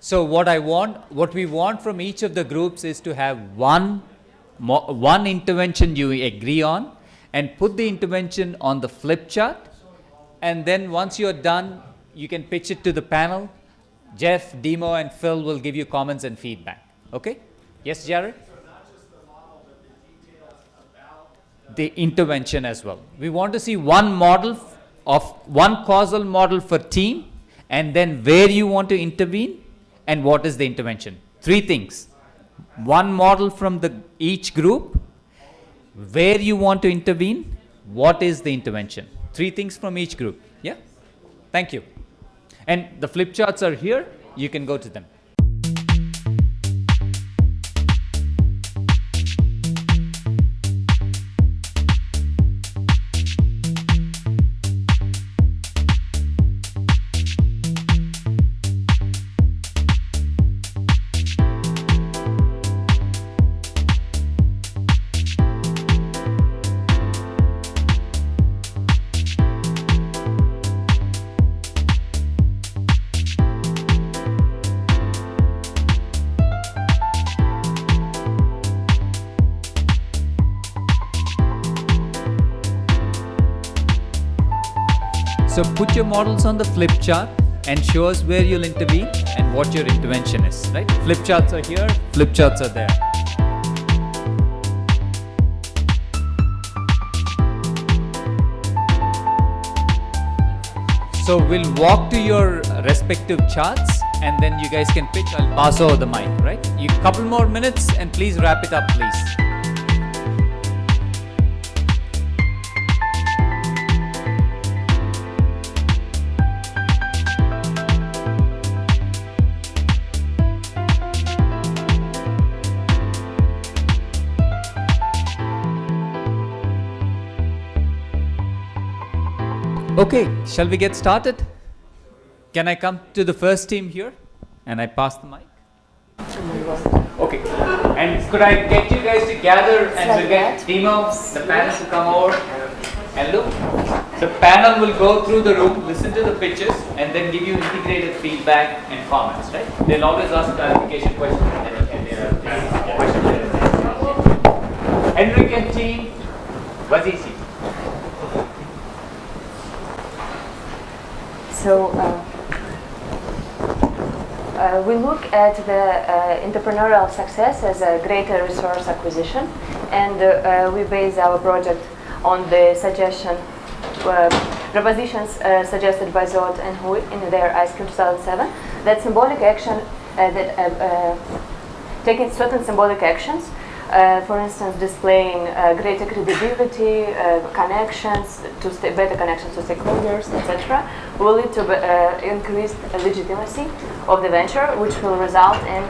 So what we want from each of the groups is to have one intervention you agree on, and put the intervention on the flip chart, and then once you're done, you can pitch it to the panel. Jeff, Dimo, and Phil will give you comments and feedback. Okay? Yes, Jared? So not just the model, but the details about the intervention as well. We want to see one model one causal model for team, and then where you want to intervene and what is the intervention. 3 things. One model from each group, where you want to intervene, what is the intervention. 3 things from each group. Yeah? Thank you. And the flip charts are here. You can go to them. So put your models on the flip chart and show us where you'll intervene and what your intervention is, right? Flip charts are here, flip charts are there. So we'll walk to your respective charts and then you guys can pitch. I'll pass over the mic, right? You couple more minutes and please wrap it up, please. Okay, shall we get started? Can I come to the first team here? And I pass the mic. Okay, and could I get you guys to gather and we'll get Dimo, the panel to come over and look. The panel will go through the room, listen to the pitches, and then give you integrated feedback and comments, right? They'll always ask clarification questions and questions. Henrik and team, was easy. So we look at the entrepreneurial success as a greater resource acquisition, and we base our project on the propositions suggested by Zot and Hui in their ISQ 2007. That symbolic action, taking certain symbolic actions, for instance, displaying greater credibility, connections to better connections to stakeholders, etc., will lead to increased legitimacy of the venture, which will result in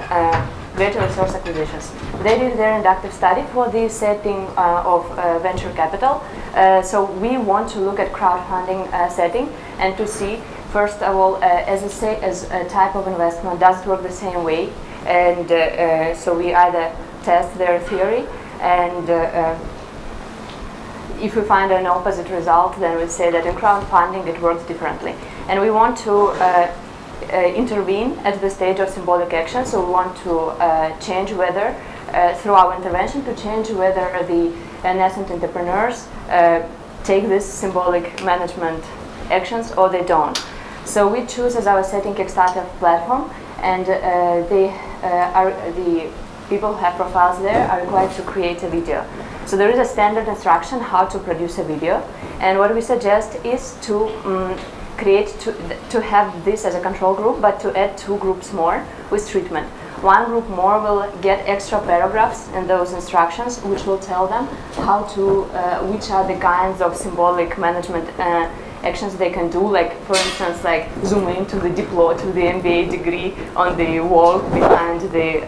greater resource acquisitions. They did their inductive study for the setting of venture capital. So we want to look at crowdfunding setting and to see, first of all, as a type of investment, does it work the same way? And so we either test their theory, and if we find an opposite result, then we say that in crowdfunding it works differently. And we want to intervene at the stage of symbolic action, so we want to change whether, through our intervention, to change whether the nascent entrepreneurs take these symbolic management actions or they don't. So we choose as our setting Kickstarter platform, and the people who have profiles there are required to create a video. So there is a standard instruction how to produce a video, and what we suggest is to to have this as a control group, but to add 2 groups more with treatment. One group more will get extra paragraphs in those instructions, which will tell them how to, which are the kinds of symbolic management actions they can do, like for instance, like zoom in to the deploy to the MBA degree on the wall behind the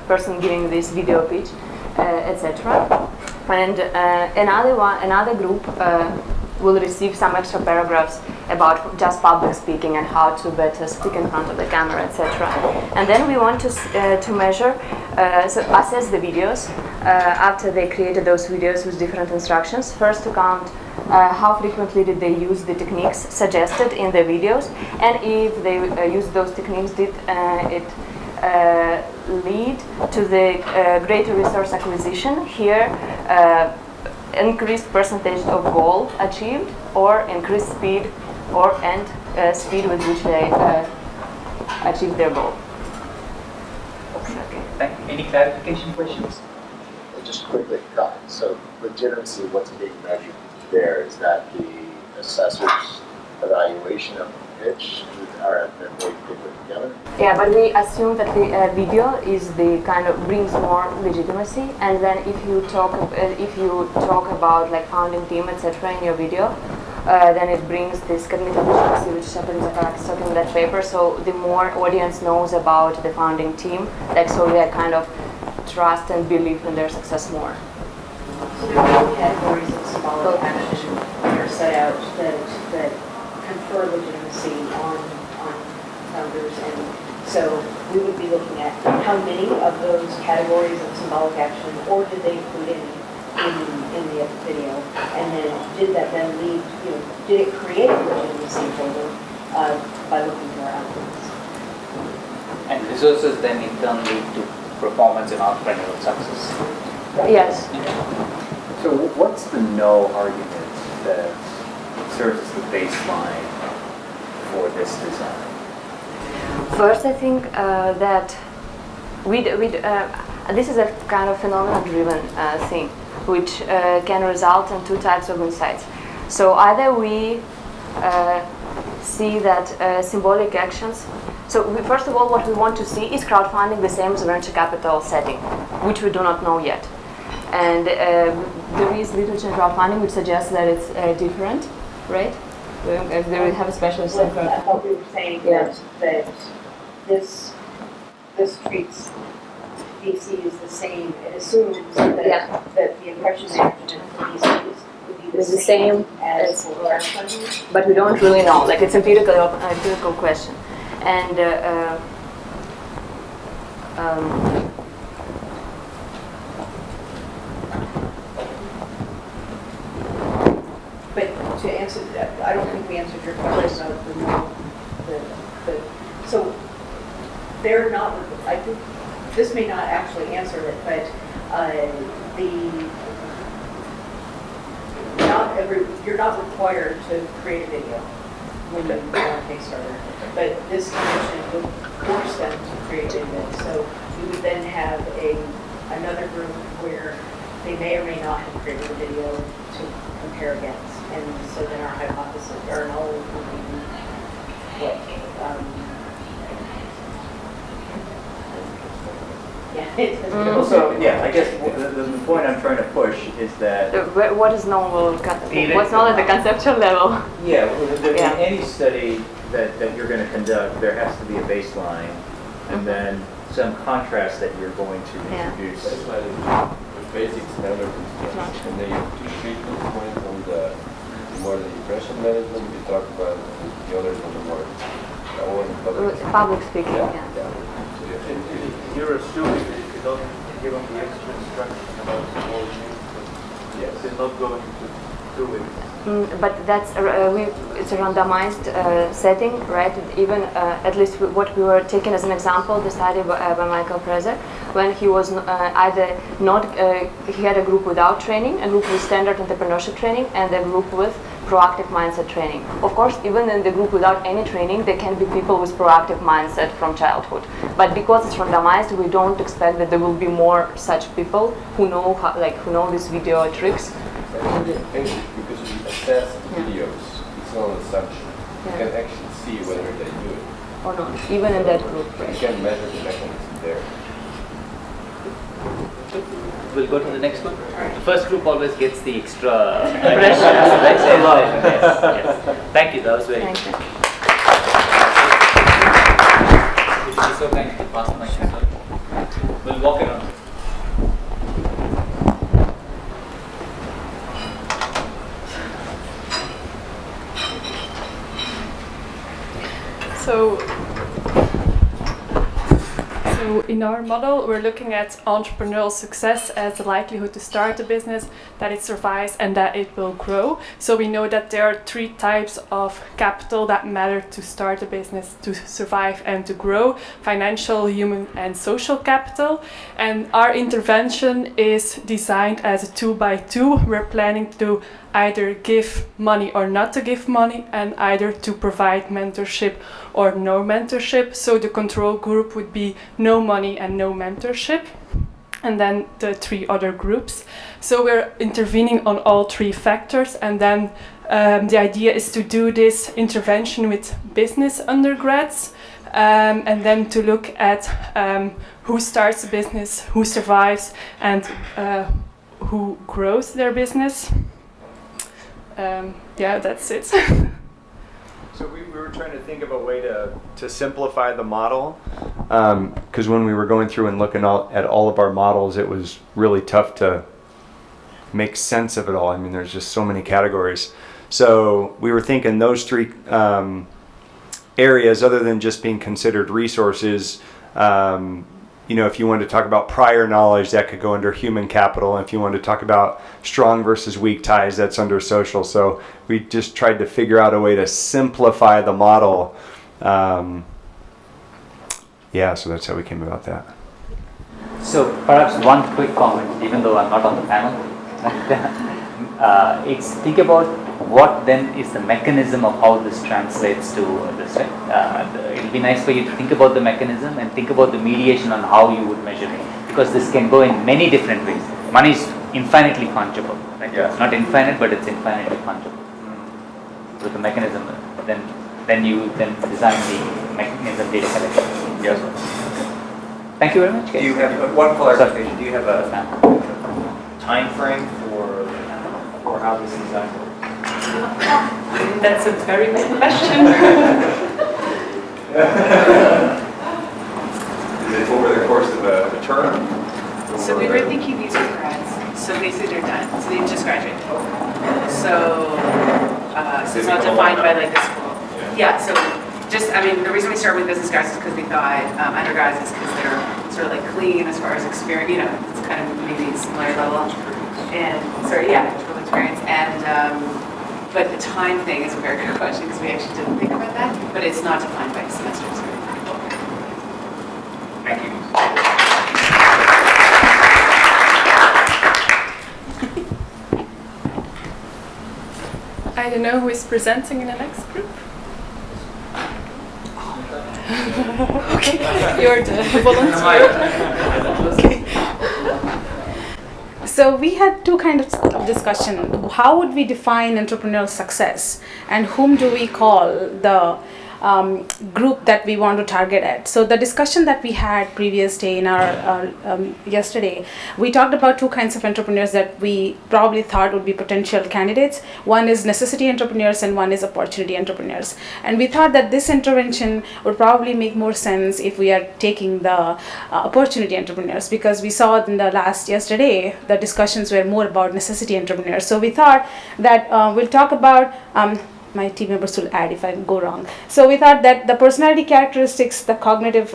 person giving this video pitch, etc. And another group will receive some extra paragraphs about just public speaking and how to better speak in front of the camera, etc. And then we want to measure, so assess the videos after they created those videos with different instructions. First to count how frequently did they use the techniques suggested in the videos, and if they used those techniques, did it lead to the greater resource acquisition here, increased percentage of goal achieved, or increased speed and speed with which they achieve their goal. Okay. Thank you. Any clarification questions? Just quickly, so legitimacy, what's being measured there? Is that the assessor's evaluation of the pitch, or that they put together? Yeah, but we assume that the video is the kind of brings more legitimacy, and then if you talk about like founding team, etc. in your video, then it brings this cognitive literacy, which Shepard is talking in that paper. So the more audience knows about the founding team, like so they kind of trust and believe in their success more. So there are categories of symbolic action that are set out that confer legitimacy on founders, and so we would be looking at how many of those categories of symbolic action, or did they include in the video, and then did that then lead, did it create legitimacy for them by looking to our outcomes? And resources then in turn lead to performance and entrepreneurial success. Yes. So what's the no argument that serves as the baseline for this design? First, I think that this is a kind of phenomenon-driven thing, which can result in two types of insights. So either we see that symbolic actions. So first of all, what we want to see is crowdfunding the same as venture capital setting, which we do not know yet. And there is literature in crowdfunding which suggests that it's different, right? They will have a specialist. I thought we were saying that this treats VCs the same. It assumes that the impression management for VCs would be the same as for crowdfunding. But we don't really know. Like it's empirical question. And but to answer that, I don't think we answered your question about so they're not, I think this may not actually answer it, but you're not required to create a video when you are a Kickstarter, but this condition would force them to create a video. So you would then have another group where they may or may not have created a video to compare against, and so then our hypothesis, or null would be what? So yeah, I guess the point I'm trying to push is that what is normal? What's normal at the conceptual level? yeah, in any study that you're going to conduct, there has to be a baseline, and then some contrast that you're going to introduce. That's why the basic standard is, and then you have two treatment points on the more the impression management. We talk about the others on the more Public speaking. You're assuming that if you don't give them the extra instructions about small things, yes, they're not going to do it. But that's it's a randomized setting, right? Even at least what we were taking as an example, the study by Michael Fraser, when he was either not, he had a group without training, a group with standard entrepreneurship training, and a group with proactive mindset training. Of course, even in the group without any training, there can be people with proactive mindset from childhood. But because it's randomized, we don't expect that there will be more such people who know who know these video tricks. because you assess videos, it's not an assumption. You can actually see whether they do it. Or not, even in that group. You can measure the mechanism there. We'll go to the next one. The first group always gets the extra impressions. Yes. Thank you, that was very Thank you. Would you be so kind to pass the mic, sir? We'll walk around. So So in our model, we're looking at entrepreneurial success as the likelihood to start a business, that it survives and that it will grow. So we know that there are 3 types of capital that matter to start a business, to survive and to grow: financial, human and social capital. And our intervention is designed as a 2x2. We're planning to either give money or not to give money, and either to provide mentorship or no mentorship. So the control group would be no money and no mentorship, and then the 3 other groups. So we're intervening on all 3 factors, and then the idea is to do this intervention with business undergrads, and then to look at who starts a business, who survives, and who grows their business. Yeah, that's it. So we were trying to think of a way to simplify the model, because when we were going through and looking at all of our models, it was really tough to make sense of it all. I mean, there's just so many categories. So we were thinking those 3 areas, other than just being considered resources, you know, if you wanted to talk about prior knowledge, that could go under human capital. And if you wanted to talk about strong versus weak ties, that's under social. So we just tried to figure out a way to simplify the model. Yeah, so that's how we came about that. So perhaps one quick comment, even though I'm not on the panel. It's think about what then is the mechanism of how this translates to this, right? It'll be nice for you to think about the mechanism and think about the mediation on how you would measure it, because this can go in many different ways. Money is infinitely fungible, right? Yeah. It's not infinite, but it's infinitely fungible. With the mechanism, then you design the mechanism data collection. Yes. Thank you very much, guys. Do you have one clarification? Do you have a time frame for how this design works? That's a very good question. Is it over the course of a term? So we were thinking these are grads, so basically they're done, so they just graduated. So it's not defined by like the school. Yeah, so just, I mean, the reason we started with business grads is because we thought undergrads is because they're sort of like clean as far as experience, you know, it's kind of maybe similar level. And sorry, yeah, total experience. And but the time thing is a very good question because we actually didn't think about that, but it's not defined by semesters. Thank you. I don't know who is presenting in the next group. Okay, you're the volunteer. Okay. So we had 2 kinds of discussion. How would we define entrepreneurial success, and whom do we call the group that we want to target at? So the discussion that we had previous day in our yesterday, we talked about 2 kinds of entrepreneurs that we probably thought would be potential candidates. One is necessity entrepreneurs and one is opportunity entrepreneurs. And we thought that this intervention would probably make more sense if we are taking the opportunity entrepreneurs, because we saw in the yesterday the discussions were more about necessity entrepreneurs. So we thought that we'll talk about my team members will add if I go wrong. So we thought that the personality characteristics, the cognitive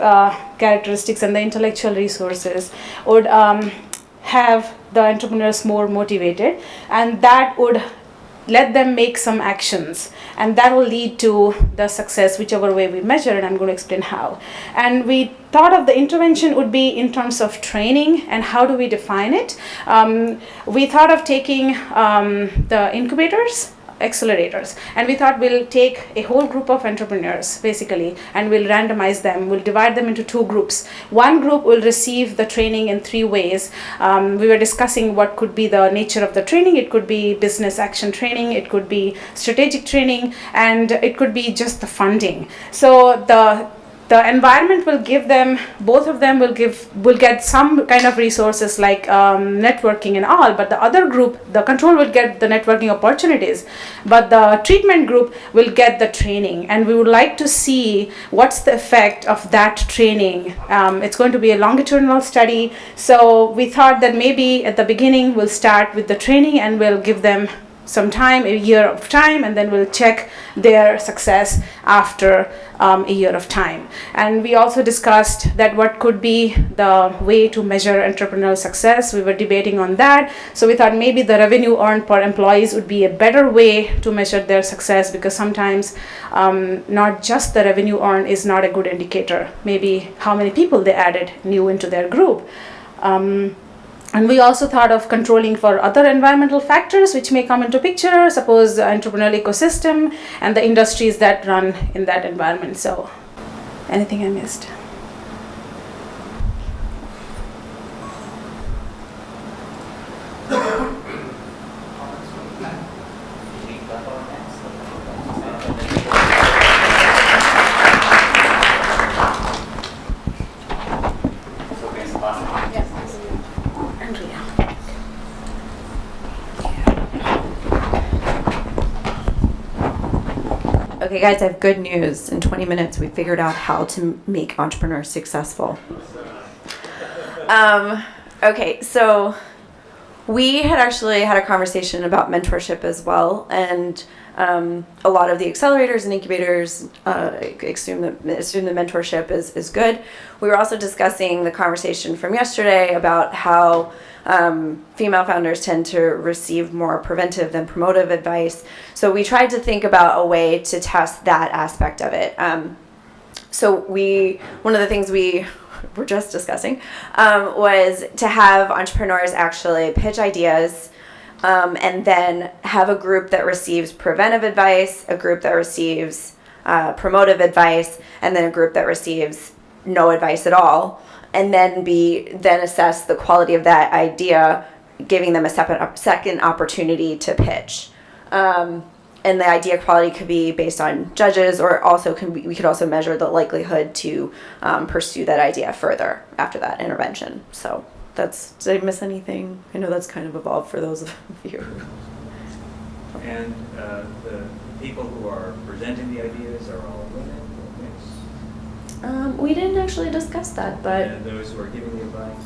characteristics, and the intellectual resources would have the entrepreneurs more motivated, and that would let them make some actions, and that will lead to the success whichever way we measure, and I'm going to explain how. And we thought of the intervention would be in terms of training, and how do we define it. We thought of taking the incubators, accelerators, and we thought we'll take a whole group of entrepreneurs basically, and we'll randomize them. We'll divide them into 2 groups. One group will receive the training in 3 ways. We were discussing what could be the nature of the training. It could be business action training, it could be strategic training, and it could be just the funding. So the environment will give them, both of them will get some kind of resources like networking and all, but the other group, the control, will get the networking opportunities, but the treatment group will get the training, and we would like to see what's the effect of that training. It's going to be a longitudinal study, so we thought that maybe at the beginning we'll start with the training and we'll give them some time, a year of time, and then we'll check their success after a year of time. And we also discussed that what could be the way to measure entrepreneurial success. We were debating on that. So we thought maybe the revenue earned per employees would be a better way to measure their success, because sometimes not just the revenue earned is not a good indicator. Maybe how many people they added new into their group. And we also thought of controlling for other environmental factors which may come into picture, suppose the entrepreneurial ecosystem and the industries that run in that environment. So, anything I missed? Okay, guys, I have good news. In 20 minutes, we figured out how to make entrepreneurs successful. Okay, so we had actually had a conversation about mentorship as well, and a lot of the accelerators and incubators assume that mentorship is good. We were also discussing the conversation from yesterday about how female founders tend to receive more preventive than promotive advice. So we tried to think about a way to test that aspect of it. So one of the things we were just discussing was to have entrepreneurs actually pitch ideas, and then have a group that receives preventive advice, a group that receives promotive advice, and then a group that receives no advice at all, and then assess the quality of that idea, giving them a second opportunity to pitch. And the idea quality could be based on judges, or also we could also measure the likelihood to pursue that idea further after that intervention. So did I miss anything? I know that's kind of evolved for those of you. And the people who are presenting the ideas are all women or mixed? We didn't actually discuss that, but And those who are giving the advice,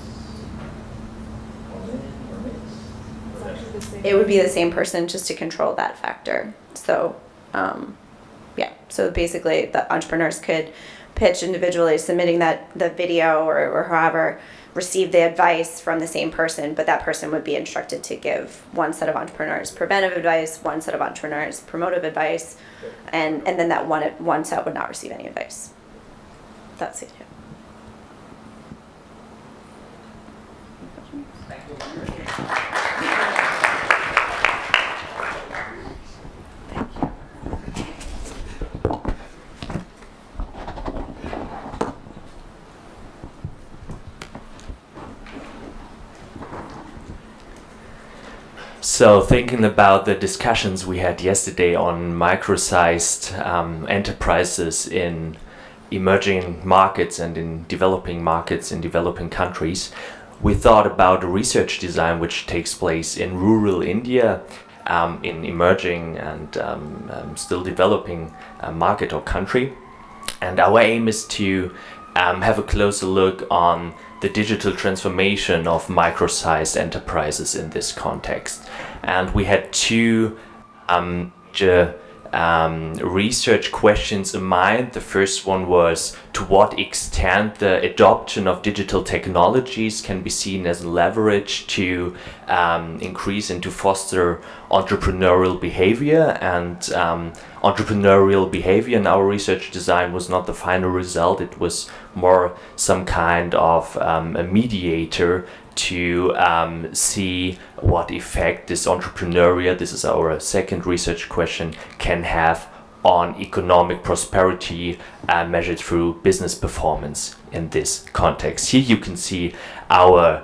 all men or mixed? it would be the same person, just to control that factor. So, yeah. So basically, the entrepreneurs could pitch individually, submitting the video or however, receive the advice from the same person, but that person would be instructed to give one set of entrepreneurs preventive advice, one set of entrepreneurs promotive advice, and then that one set would not receive any advice. That's it. So thinking about the discussions we had yesterday on micro-sized enterprises in emerging markets and in developing markets in developing countries, we thought about a research design which takes place in rural India, in emerging and still developing market or country. And our aim is to have a closer look on the digital transformation of micro-sized enterprises in this context. And we had two research questions in mind. The first one was, to what extent the adoption of digital technologies can be seen as leverage to increase and to foster entrepreneurial behavior. And entrepreneurial behavior in our research design was not the final result. It was more some kind of a mediator to see what effect this entrepreneurial, this is our second research question, can have on economic prosperity measured through business performance in this context. Here you can see our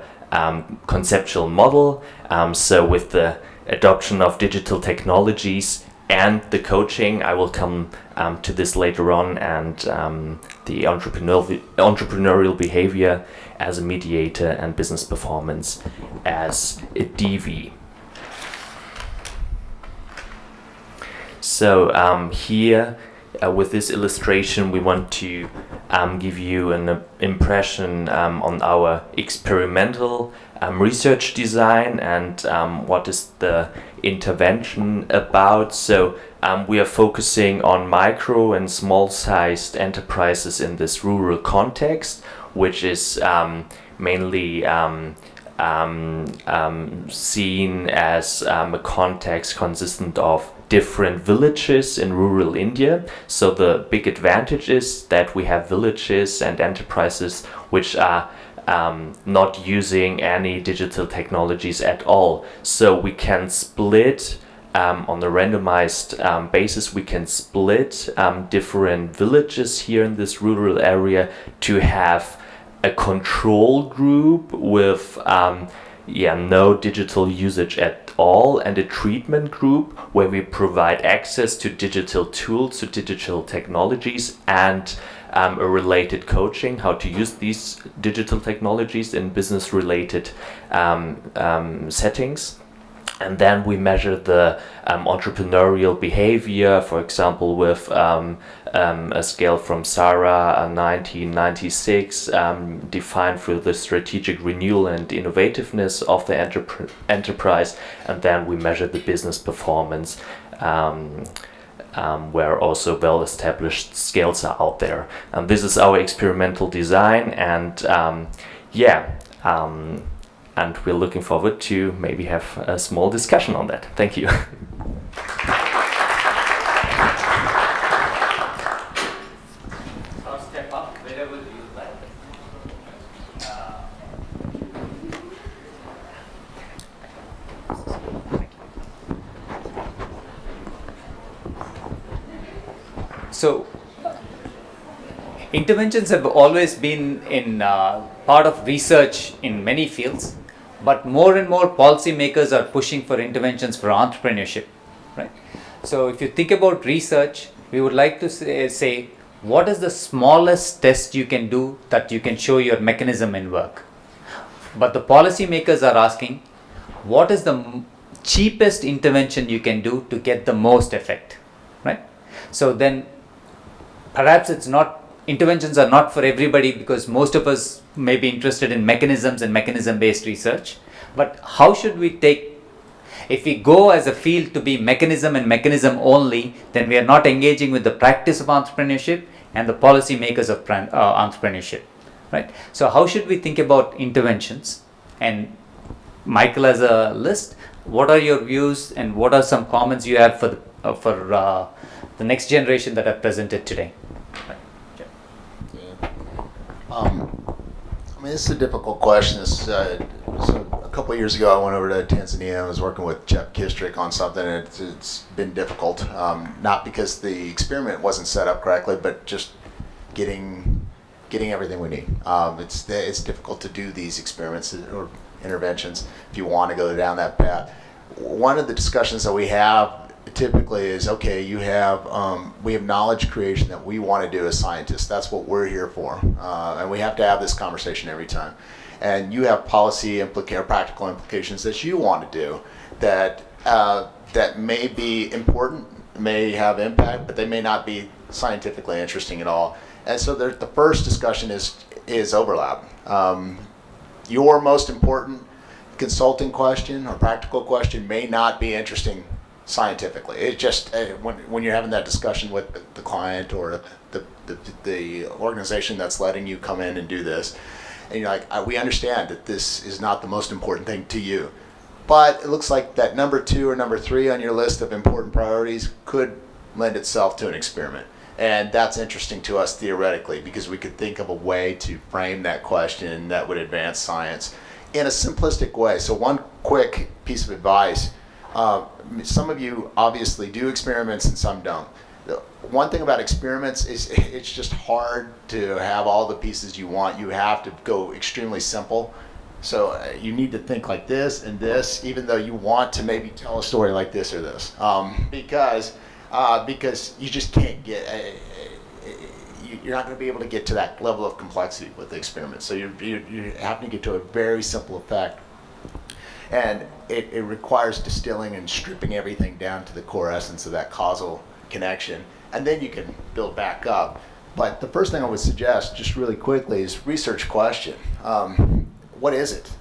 conceptual model. So with the adoption of digital technologies and the coaching, I will come to this later on, and the entrepreneurial behavior as a mediator and business performance as a DV. So here with this illustration we want to give you an impression on our experimental research design and what is the intervention about. So we are focusing on micro and small-sized enterprises in this rural context, which is mainly seen as a context consistent of different villages in rural India. So the big advantage is that we have villages and enterprises which are not using any digital technologies at all. So we can split on a randomized basis, we can split different villages here in this rural area to have a control group with no digital usage at all, and a treatment group where we provide access to digital tools, to digital technologies, and a related coaching, how to use these digital technologies in business-related settings. And then we measure the entrepreneurial behavior, for example, with a scale from SARA 1996, defined through the strategic renewal and innovativeness of the enterprise. And then we measure the business performance, where also well-established scales are out there. And this is our experimental design, and and we're looking forward to maybe have a small discussion on that. Thank you. I'll step up wherever you like. So, interventions have always been in part of research in many fields, but more and more policymakers are pushing for interventions for entrepreneurship, right? So if you think about research, we would like to say what is the smallest test you can do that you can show your mechanism in work? But the policymakers are asking, what is the cheapest intervention you can do to get the most effect, right? So then perhaps interventions are not for everybody, because most of us may be interested in mechanisms and mechanism-based research. But how should we if we go as a field to be mechanism and mechanism only, then we are not engaging with the practice of entrepreneurship and the policy makers of entrepreneurship, right? So how should we think about interventions? And Michael has a list. What are your views, and what are some comments you have for the next generation that are presented today? I mean, this is a difficult question. So a couple of years ago, I went over to Tanzania and was working with Jeff Kistrick on something, and it's been difficult. Not because the experiment wasn't set up correctly, but just getting everything we need. It's difficult to do these experiments or interventions if you want to go down that path. One of the discussions that we have typically is, okay, we have knowledge creation that we want to do as scientists. That's what we're here for, and we have to have this conversation every time. And you have policy or practical implications that you want to do that may be important, may have impact, but they may not be scientifically interesting at all. And so the first discussion is overlap. Your most important consulting question or practical question may not be interesting scientifically. It just when you're having that discussion with the client or the organization that's letting you come in and do this, and you're like, we understand that this is not the most important thing to you, but it looks like that number 2 or number 3 on your list of important priorities could lend itself to an experiment. And that's interesting to us theoretically, because we could think of a way to frame that question that would advance science in a simplistic way. So one quick piece of advice. Some of you obviously do experiments and some don't. The one thing about experiments is it's just hard to have all the pieces you want. You have to go extremely simple. So you need to think like this and this, even though you want to maybe tell a story like this or this, because you just can't get. You're not going to be able to get to that level of complexity with the experiment. So you have to get to a very simple effect. And it requires distilling and stripping everything down to the core essence of that causal connection. And then you can build back up. But the first thing I would suggest, just really quickly, is research question. What is it?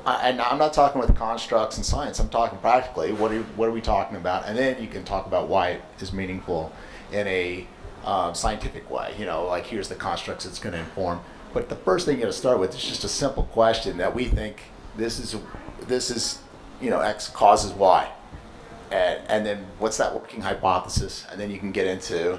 and I'm not talking with constructs and science. I'm talking practically. What are we talking about? And then you can talk about why it is meaningful in a scientific way. You know, like here's the constructs it's going to inform. But the first thing you got to start with is just a simple question that we think this is X causes Y, and then what's that working hypothesis? And then you can get into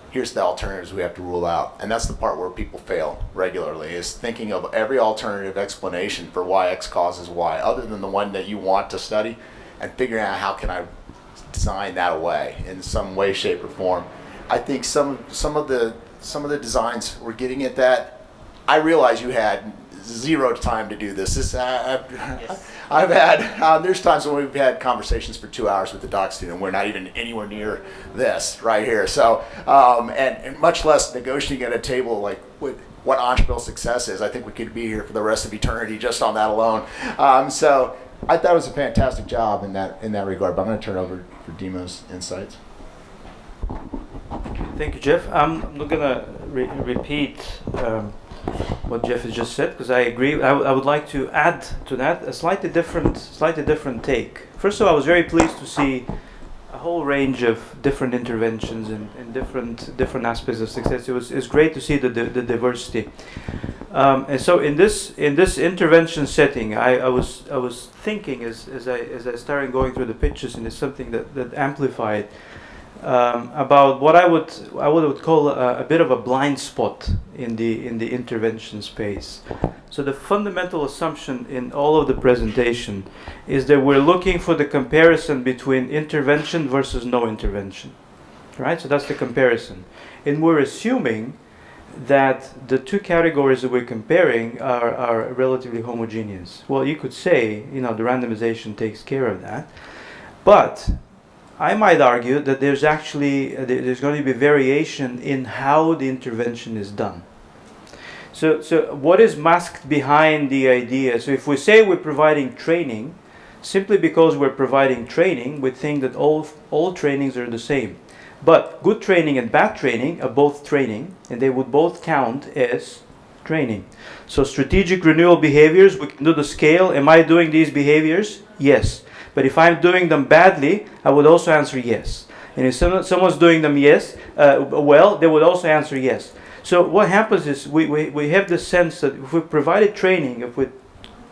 here's the alternatives we have to rule out. And that's the part where people fail regularly, is thinking of every alternative explanation for why X causes Y, other than the one that you want to study, and figuring out how can I design that away in some way, shape, or form. I think some of the designs were getting at that. I realize you had zero time to do this. I've had, there's times when we've had conversations for 2 hours with the doc student. We're not even anywhere near this right here. So, and much less negotiating at a table like with what entrepreneurial success is. I think we could be here for the rest of eternity just on that alone. So I thought it was a fantastic job in that regard, but I'm going to turn it over for Dimo's insights. Thank you, Jeff. I'm not going to repeat what Jeff has just said, because I agree. I would like to add to that a slightly different take. First of all, I was very pleased to see a whole range of different interventions and different aspects of success. It's great to see the diversity. And so in this intervention setting, I was thinking as I started going through the pictures, and it's something that amplified. About what I would call a bit of a blind spot in the intervention space. So the fundamental assumption in all of the presentation is that we're looking for the comparison between intervention versus no intervention, right? So that's the comparison, and we're assuming that the two categories that we're comparing are relatively homogeneous. Well, you could say, the randomization takes care of that, but I might argue that there's going to be variation in how the intervention is done. So what is masked behind the idea? So if we say we're providing training, simply because we're providing training, we think that all trainings are the same. But good training and bad training are both training, and they would both count as training. So strategic renewal behaviors, we can do the scale. Am I doing these behaviors? Yes. But if I'm doing them badly, I would also answer yes. And if someone's doing them well, they would also answer yes. So what happens is we have this sense that if we provided training, if we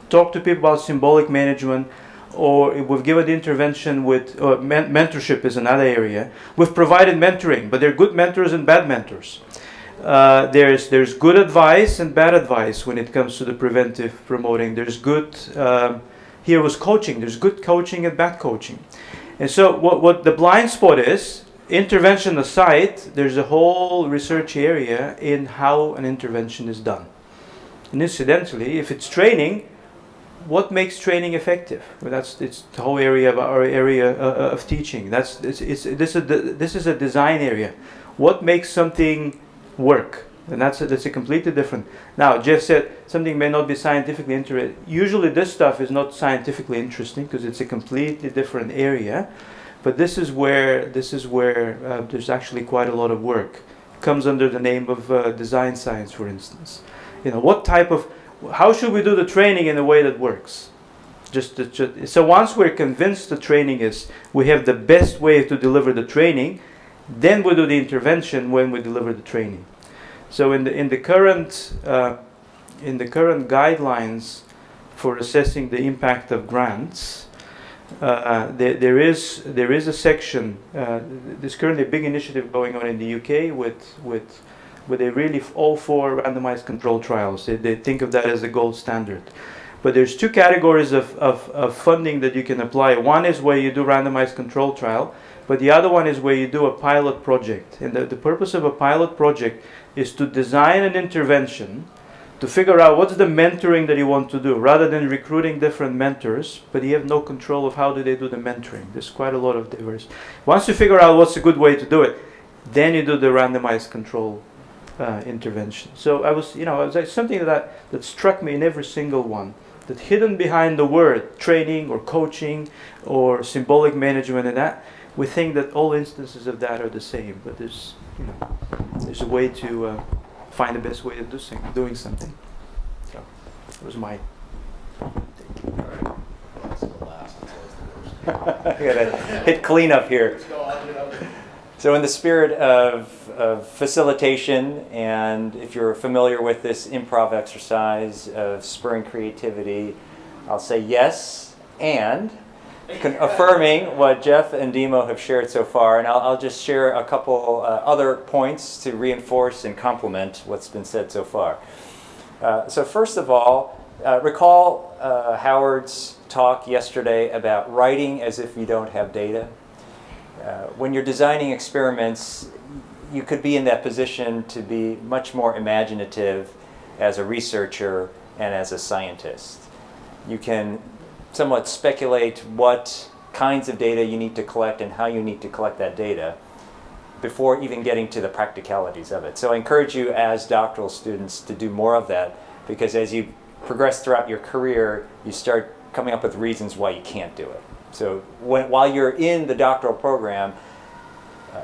talk to people about symbolic management, or if we've given intervention with mentorship is another area, we've provided mentoring, but there are good mentors and bad mentors. There's good advice and bad advice when it comes to the preventive promoting. There's good... Here was coaching. There's good coaching and bad coaching. And so what the blind spot is, intervention aside, there's a whole research area in how an intervention is done. And incidentally, if it's training, what makes training effective? Well, it's the whole area of our area of teaching. This is a design area. What makes something work? And that's a completely different. Now, Jeff said something may not be scientifically interesting. Usually this stuff is not scientifically interesting because it's a completely different area. But this is where there's actually quite a lot of work. It comes under the name of design science, for instance. How should we do the training in a way that works? So once we're convinced the training we have the best way to deliver the training, then we do the intervention when we deliver the training. So in the current guidelines for assessing the impact of grants, there is a section. There's currently a big initiative going on in the UK where they really all for randomized control trials. They think of that as the gold standard. But there's two categories of funding that you can apply. One is where you do randomized control trial, but the other one is where you do a pilot project. And the purpose of a pilot project is to design an intervention to figure out what's the mentoring that you want to do, rather than recruiting different mentors, but you have no control of how do they do the mentoring. There's quite a lot of diversity. Once you figure out what's a good way to do it, then you do the randomized control intervention. So it was something that struck me in every single one, that hidden behind the word training or coaching or symbolic management and that, we think that all instances of that are the same, but there's a way to find the best way of doing something. So that was my take. I gotta hit cleanup here. So in the spirit of facilitation, and if you're familiar with this improv exercise of spurring creativity, I'll say yes, and affirming what Jeff and Dimo have shared so far, and I'll just share a couple other points to reinforce and complement what's been said so far. So first of all, recall Howard's talk yesterday about writing as if you don't have data. When you're designing experiments, you could be in that position to be much more imaginative as a researcher and as a scientist. You can somewhat speculate what kinds of data you need to collect and how you need to collect that data before even getting to the practicalities of it. So I encourage you as doctoral students to do more of that, because as you progress throughout your career, you start coming up with reasons why you can't do it. So while you're in the doctoral program,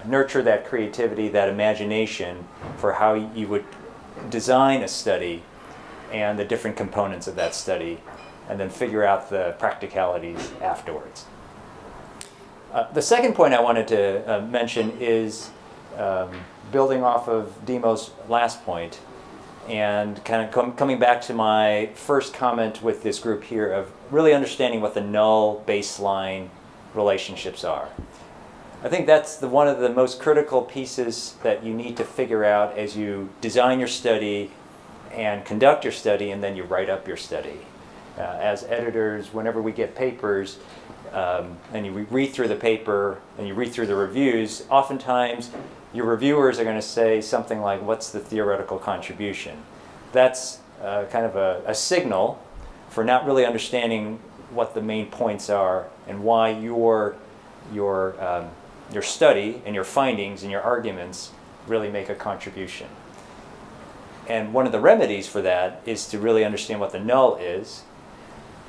nurture that creativity, that imagination for how you would design a study and the different components of that study, and then figure out the practicalities afterwards. The second point I wanted to mention is building off of Dimo's last point, and kind of coming back to my first comment with this group here of really understanding what the null baseline relationships are. I think that's one of the most critical pieces that you need to figure out as you design your study and conduct your study, and then you write up your study. As editors, whenever we get papers, and you read through the paper and you read through the reviews, oftentimes your reviewers are going to say something like, what's the theoretical contribution? That's kind of a signal for not really understanding what the main points are and why your study and your findings and your arguments really make a contribution. And one of the remedies for that is to really understand what the null is,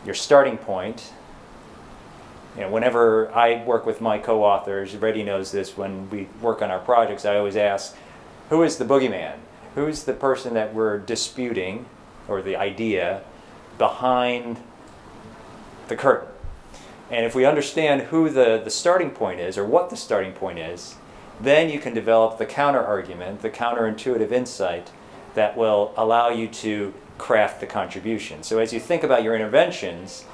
your starting point. You know, whenever I work with my co-authors, Reddy knows this, when we work on our projects, I always ask, who is the boogeyman? Who's the person that we're disputing, or the idea, behind the curtain? And if we understand who the starting point is, or what the starting point is, then you can develop the counter-argument, the counterintuitive insight that will allow you to craft the contribution. So as you think about your interventions,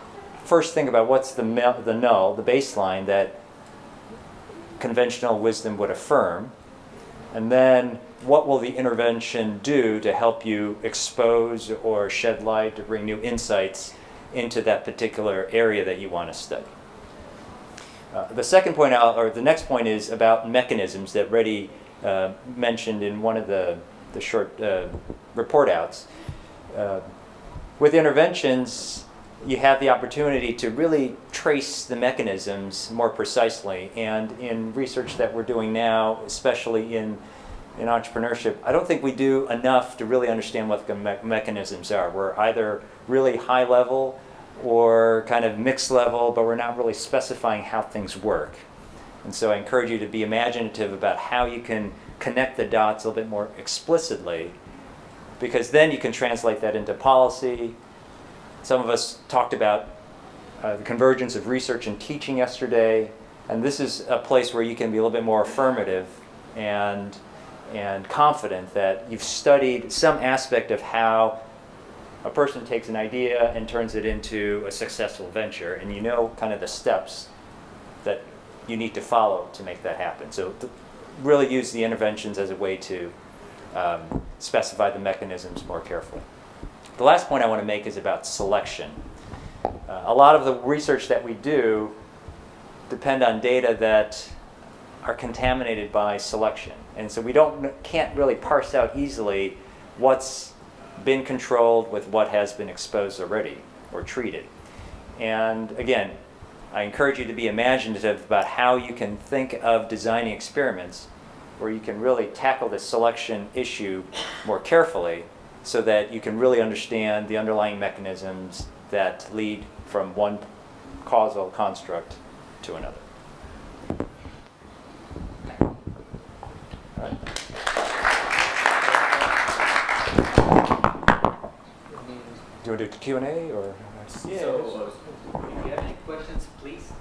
first think about what's the null, the baseline that conventional wisdom would affirm, and then what will the intervention do to help you expose or shed light, to bring new insights into that particular area that you want to study. The second point, or the next point, is about mechanisms that Reddy mentioned in one of the short report outs. With interventions, you have the opportunity to really trace the mechanisms more precisely. And in research that we're doing now, especially in entrepreneurship, I don't think we do enough to really understand what the mechanisms are. We're either really high level or kind of mixed level, but we're not really specifying how things work. And so I encourage you to be imaginative about how you can connect the dots a little bit more explicitly, because then you can translate that into policy. Some of us talked about the convergence of research and teaching yesterday, and this is a place where you can be a little bit more affirmative and confident that you've studied some aspect of how a person takes an idea and turns it into a successful venture, and you know kind of the steps that you need to follow to make that happen. So really use the interventions as a way to specify the mechanisms more carefully. The last point I want to make is about selection. A lot of the research that we do depend on data that are contaminated by selection. And so we can't really parse out easily what's been controlled with what has been exposed already or treated. And again, I encourage you to be imaginative about how you can think of designing experiments where you can really tackle the selection issue more carefully, so that you can really understand the underlying mechanisms that lead from one causal construct to another. All right. Do you want to do Q&A or? Yeah. So, if you have any questions, please.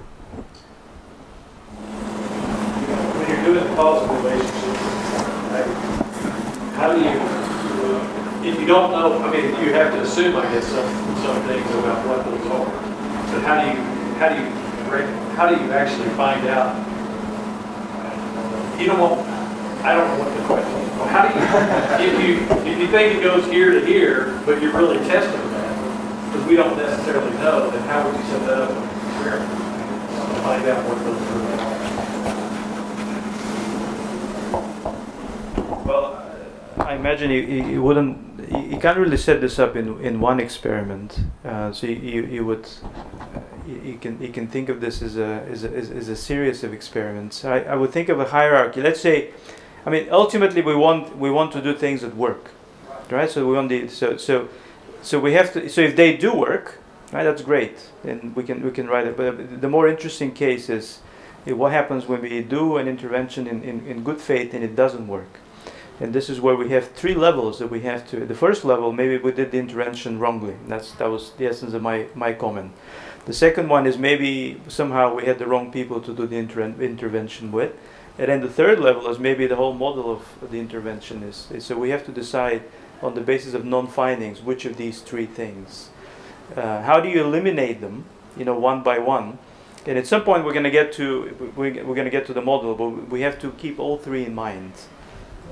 when you're doing causal relationships, how do you, if you don't know, I mean, you have to assume, I guess, some things about what those are. But how do you actually find out? You don't want, I don't know what the question is. Well, how do you, if you think it goes here to here, but you're really testing that, because we don't necessarily know, then how would you set that up in an experiment to find out what those are? Well, I imagine you wouldn't, you can't really set this up in one experiment. So you would, you can think of this as a series of experiments. I would think of a hierarchy. Let's say, I mean, ultimately we want to do things that work, right? So we want so we have to. So if they do work, right, that's great, and we can write it. But the more interesting case is what happens when we do an intervention in good faith and it doesn't work. And this is where we have three levels that we have to. The first level, maybe we did the intervention wrongly. That was the essence of my comment. The second one is maybe somehow we had the wrong people to do the intervention with. And then the third level is maybe the whole model of the intervention is. So we have to decide on the basis of non-findings which of these three things. How do you eliminate them? One by one. And at some point we're going to get to the model, but we have to keep all three in mind.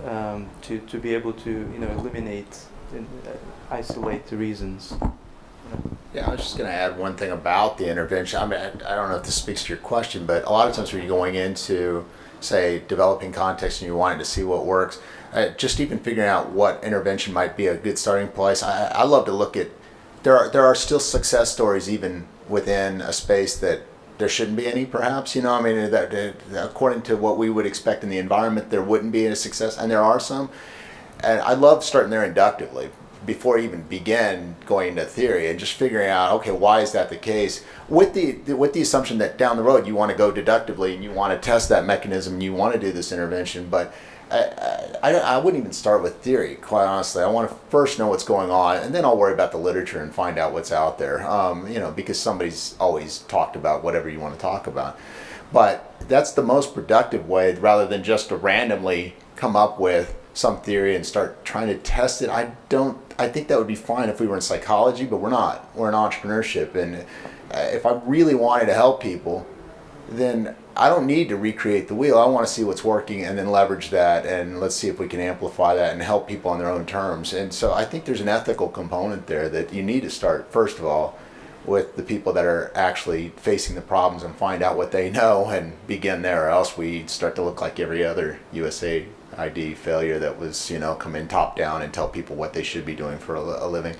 To be able to eliminate and isolate the reasons. Yeah, I was just going to add one thing about the intervention. I mean, I don't know if this speaks to your question, but a lot of times when you're going into, say, developing context and you're wanting to see what works, just even figuring out what intervention might be a good starting place. I love to look at, there are still success stories even within a space that there shouldn't be any, perhaps, I mean, that according to what we would expect in the environment, there wouldn't be a success, and there are some. And I love starting there inductively before I even begin going into theory and just figuring out, okay, why is that the case? With the assumption that down the road you want to go deductively and you want to test that mechanism and you want to do this intervention, but I wouldn't even start with theory, quite honestly. I want to first know what's going on, and then I'll worry about the literature and find out what's out there, because somebody's always talked about whatever you want to talk about. But that's the most productive way, rather than just to randomly come up with some theory and start trying to test it. I think that would be fine if we were in psychology, but we're not. We're in entrepreneurship, and if I really wanted to help people, then I don't need to recreate the wheel. I want to see what's working and then leverage that, and let's see if we can amplify that and help people on their own terms. And so I think there's an ethical component there that you need to start, first of all, with the people that are actually facing the problems and find out what they know and begin there, or else we start to look like every other USAID failure that was, come in top down and tell people what they should be doing for a living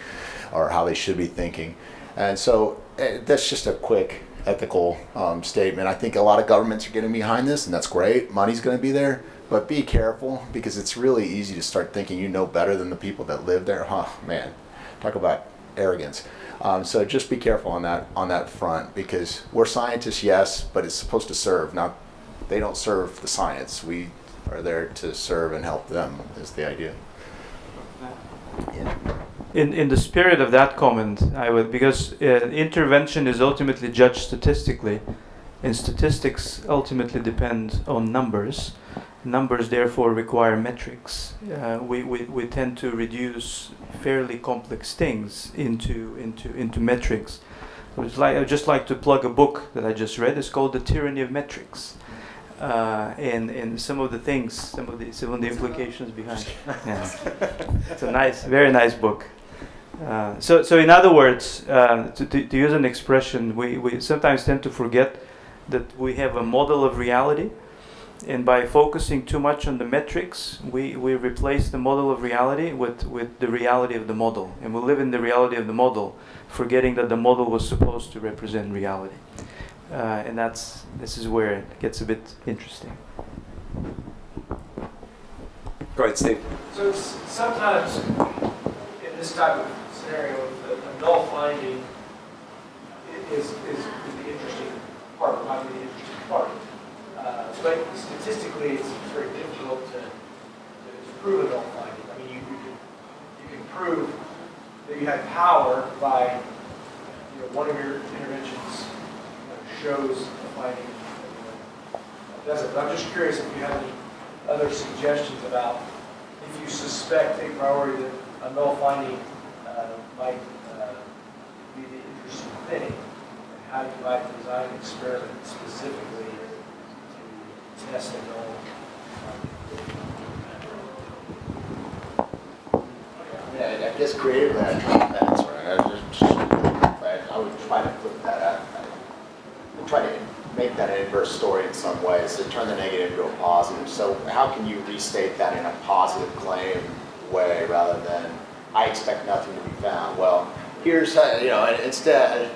or how they should be thinking. And so that's just a quick ethical statement. I think a lot of governments are getting behind this, and that's great. Money's going to be there, but be careful, because it's really easy to start thinking you know better than the people that live there. Man, talk about arrogance. So just be careful on that front, because we're scientists, yes, but it's supposed to serve. Not, they don't serve the science. We are there to serve and help them, is the idea. Yeah. In the spirit of that comment, because intervention is ultimately judged statistically, and statistics ultimately depend on numbers. Numbers therefore require metrics. We tend to reduce fairly complex things into metrics. I'd just like to plug a book that I just read. It's called The Tyranny of Metrics. And some of the things, some of the implications behind. Yeah. It's a very nice book. So in other words, to use an expression, we sometimes tend to forget that we have a model of reality, and by focusing too much on the metrics, we replace the model of reality with the reality of the model, and we live in the reality of the model, forgetting that the model was supposed to represent reality. And this is where it gets a bit interesting. Go ahead, Steve. So sometimes in this type of scenario, a null finding is the interesting part, might be the interesting part. But statistically, it's very difficult to prove a null finding. I mean, you can prove that you had power by one of your interventions shows a finding does it. But I'm just curious if you have any other suggestions about if you suspect a priority that a null finding might be the interesting thing, and how you might design an experiment specifically to test a null finding. I guess creatively, I would try to flip that out. I'd try to make that an inverse story in some ways, to turn the negative into a positive. So how can you restate that in a positive claim way rather than, I expect nothing to be found? Well, here's how, and instead,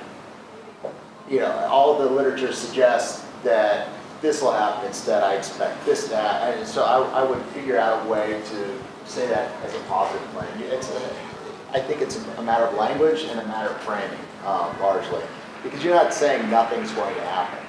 all the literature suggests that this will happen. Instead, I expect this, that. And so I would figure out a way to say that as a positive claim. I think it's a matter of language and a matter of framing, largely. Because you're not saying nothing's going to happen.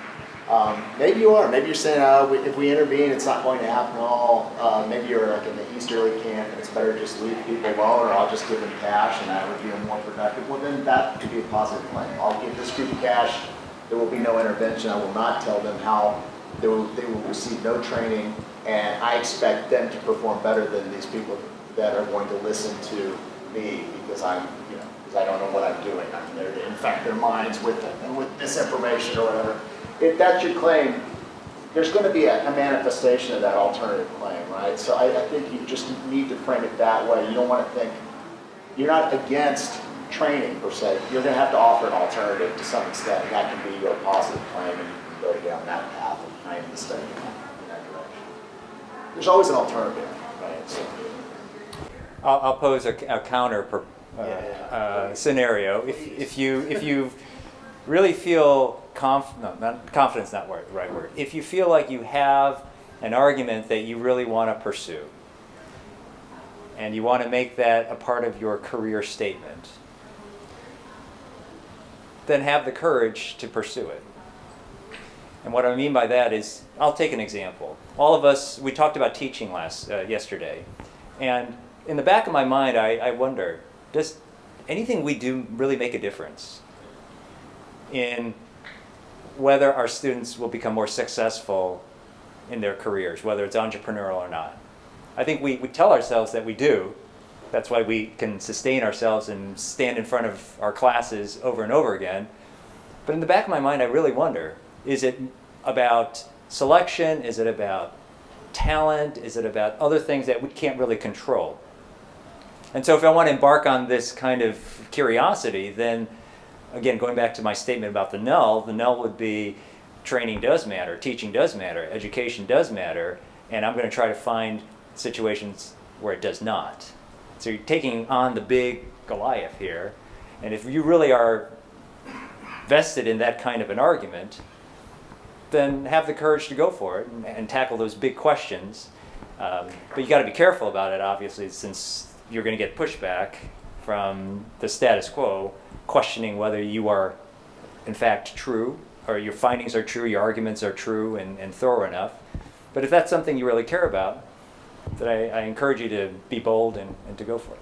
Maybe you are. Maybe you're saying, if we intervene, it's not going to happen at all. Maybe you're like in the Easterly camp, and it's better to just leave people alone, or I'll just give them cash, and that would be more productive. Well, then that could be a positive claim. I'll give this group cash. There will be no intervention. I will not tell them how. They will receive no training, and I expect them to perform better than these people that are going to listen to me because because I don't know what I'm doing. I'm there to infect their minds with misinformation or whatever. If that's your claim, there's going to be a manifestation of that alternative claim, right? So I think you just need to frame it that way. You don't want to think, you're not against training per se. You're going to have to offer an alternative to some extent, and that can be your positive claim, and you can go down that path of framing the study in that direction. There's always an alternative, right? So, I'll pose a counter scenario. If you really feel confidence, not the right word. If you feel like you have an argument that you really want to pursue, and you want to make that a part of your career statement, then have the courage to pursue it. And what I mean by that is, I'll take an example. All of us, we talked about teaching yesterday, and in the back of my mind, I wonder, does anything we do really make a difference in whether our students will become more successful in their careers, whether it's entrepreneurial or not? I think we tell ourselves that we do. That's why we can sustain ourselves and stand in front of our classes over and over again. But in the back of my mind, I really wonder, is it about selection? Is it about talent? Is it about other things that we can't really control? And so if I want to embark on this kind of curiosity, then again, going back to my statement about the null would be training does matter, teaching does matter, education does matter, and I'm going to try to find situations where it does not. So you're taking on the big Goliath here, and if you really are vested in that kind of an argument, then have the courage to go for it and tackle those big questions. But you got to be careful about it, obviously, since you're going to get pushback from the status quo, questioning whether you are in fact true, or your findings are true, your arguments are true and thorough enough. But if that's something you really care about, then I encourage you to be bold and to go for it.